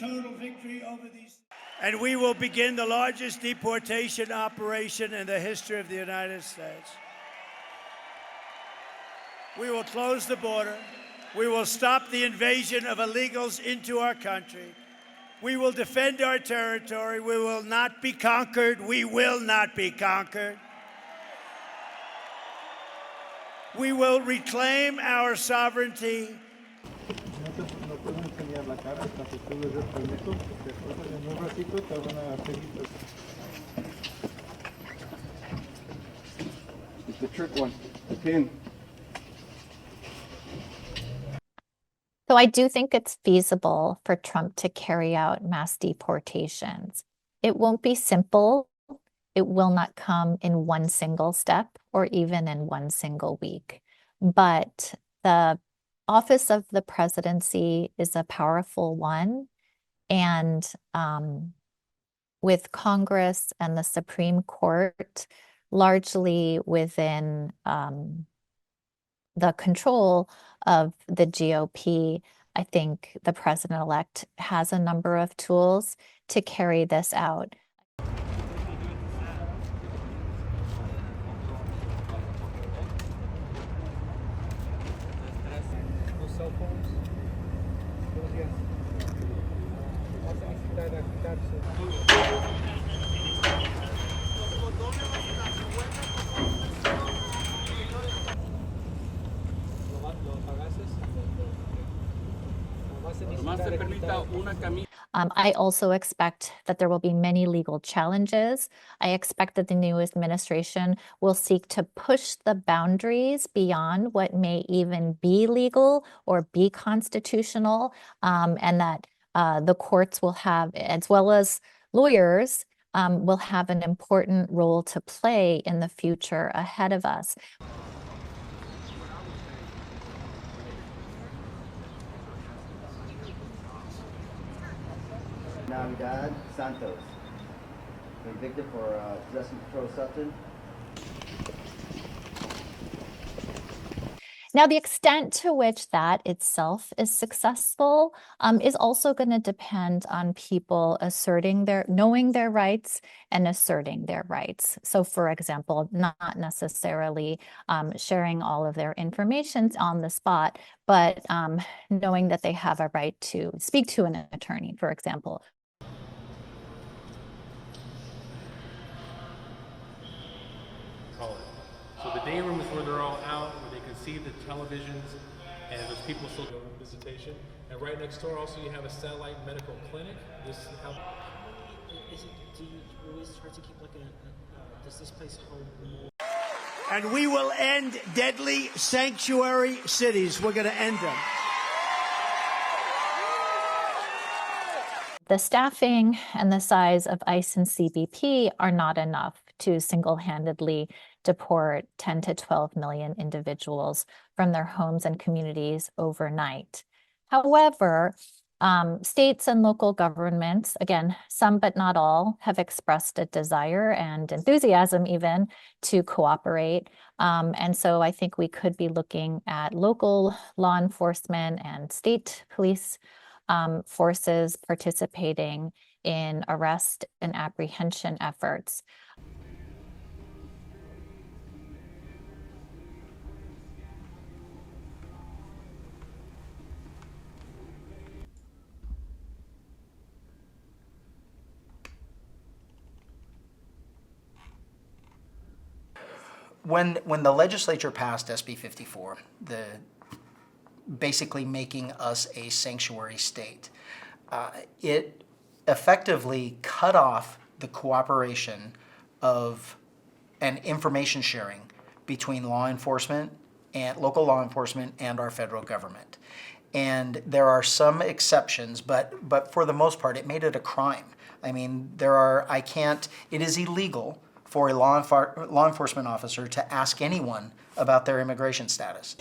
total victory over these. And we will begin the largest deportation operation in the history of the United States. We will close the border. We will stop the invasion of illegals into our country. We will defend our territory. We will not be conquered. We will not be conquered. We will reclaim our sovereignty. It's the trick one, the pin. So I do think it's feasible for Trump to carry out mass deportations. It won't be simple. It will not come in one single step or even in one single week. But the office of the presidency is a powerful one. And with Congress and the Supreme Court largely within the control of the GOP, I think the president-elect has a number of tools to carry this out. Cell phones. I also expect that there will be many legal challenges. I expect that the new administration will seek to push the boundaries beyond what may even be legal or be constitutional, and that the courts will have, as well as lawyers, will have an important role to play in the future ahead of us. Navidad Santos, convicted for possessing controlled substance. Now, the extent to which that itself is successful is also going to depend on people knowing their rights and asserting their rights. So, for example, not necessarily sharing all of their information on the spot, but knowing that they have a right to speak to an attorney, for example. So the day room is where they're all out, where they can see the televisions, and there's people still doing visitation. And right next door also you have a satellite medical clinic. This help. Do you always try to keep like does this place hold more? And we will end deadly sanctuary cities. We're going to end them. The staffing and the size of ICE and CBP are not enough to single-handedly deport 10 to 12 million individuals from their homes and communities overnight. However, states and local governments, again, some but not all, have expressed a desire and enthusiasm even to cooperate. And so I think we could be looking at local law enforcement and state police forces participating in arrest and apprehension efforts. When the legislature passed SB 54, basically making us a sanctuary state, it effectively cut off the cooperation of and information sharing between law enforcement and local law enforcement and our federal government. And there are some exceptions, but for the most part, it made it a crime. I mean, it is illegal for a law enforcement officer to ask anyone about their immigration status.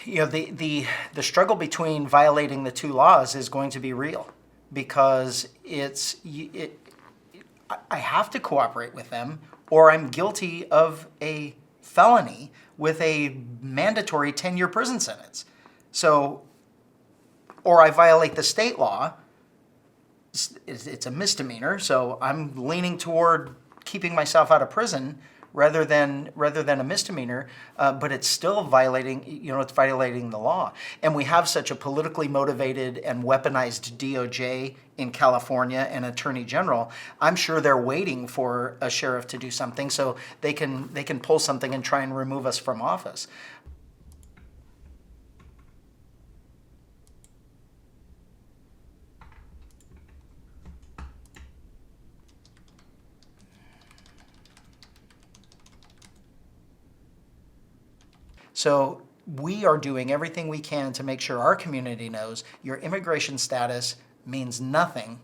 the struggle between violating the two laws is going to be real, because I have to cooperate with them, or I'm guilty of a felony with a mandatory 10-year prison sentence. So, or I violate the state law, it's a misdemeanor, so I'm leaning toward keeping myself out of prison rather than a misdemeanor, but it's still violating, it's violating the law. And we have such a politically motivated and weaponized DOJ in California and Attorney General. I'm sure they're waiting for a sheriff to do something so they can pull something and try and remove us from office. So we are doing everything we can to make sure our community knows your immigration status means nothing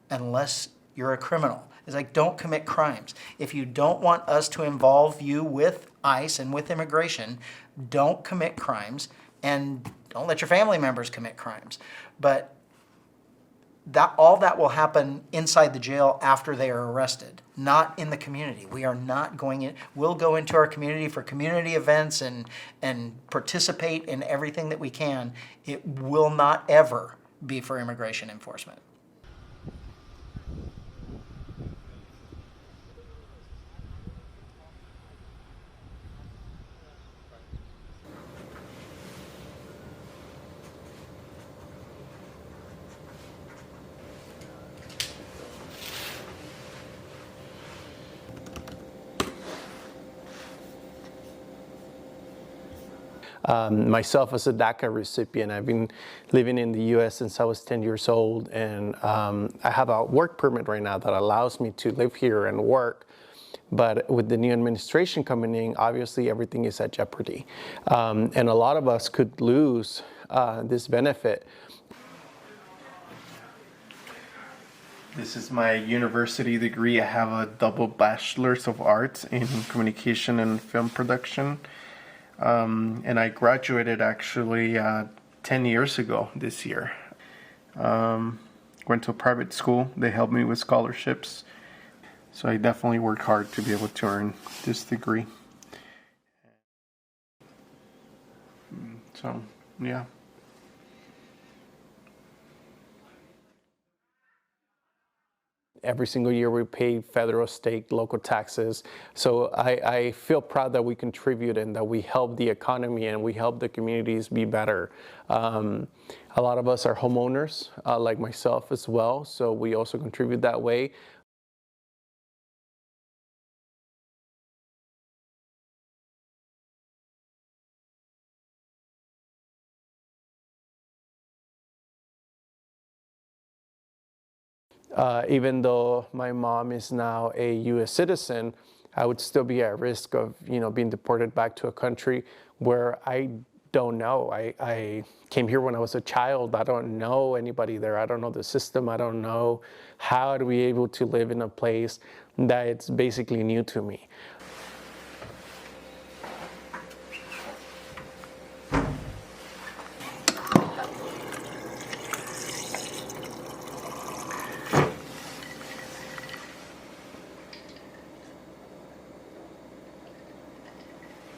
unless you're a criminal. It's like, don't commit crimes. If you don't want us to involve you with ICE and with immigration, don't commit crimes, and don't let your family members commit crimes. But all that will happen inside the jail after they are arrested, not in the community. We are not going in. We'll go into our community for community events and participate in everything that we can. It will not ever be for immigration enforcement. Myself as a DACA recipient, I've been living in the U.S. since I was 10 years old, and I have a work permit right now that allows me to live here and work. But with the new administration coming in, obviously everything is at jeopardy. And a lot of us could lose this benefit. This is my university degree. I have a double bachelor's of arts in communication and film production. And I graduated actually 10 years ago this year. Went to a private school. They helped me with scholarships. So I definitely worked hard to be able to earn this degree. So, yeah. Every single year we pay federal, state, local taxes. So I feel proud that we contribute and that we help the economy and we help the communities be better. A lot of us are homeowners, like myself as well, so we also contribute that way. Even though my mom is now a U.S. citizen, I would still be at risk of, being deported back to a country where I don't know. I came here when I was a child. I don't know anybody there. I don't know the system. I don't know how to be able to live in a place that it's basically new to me.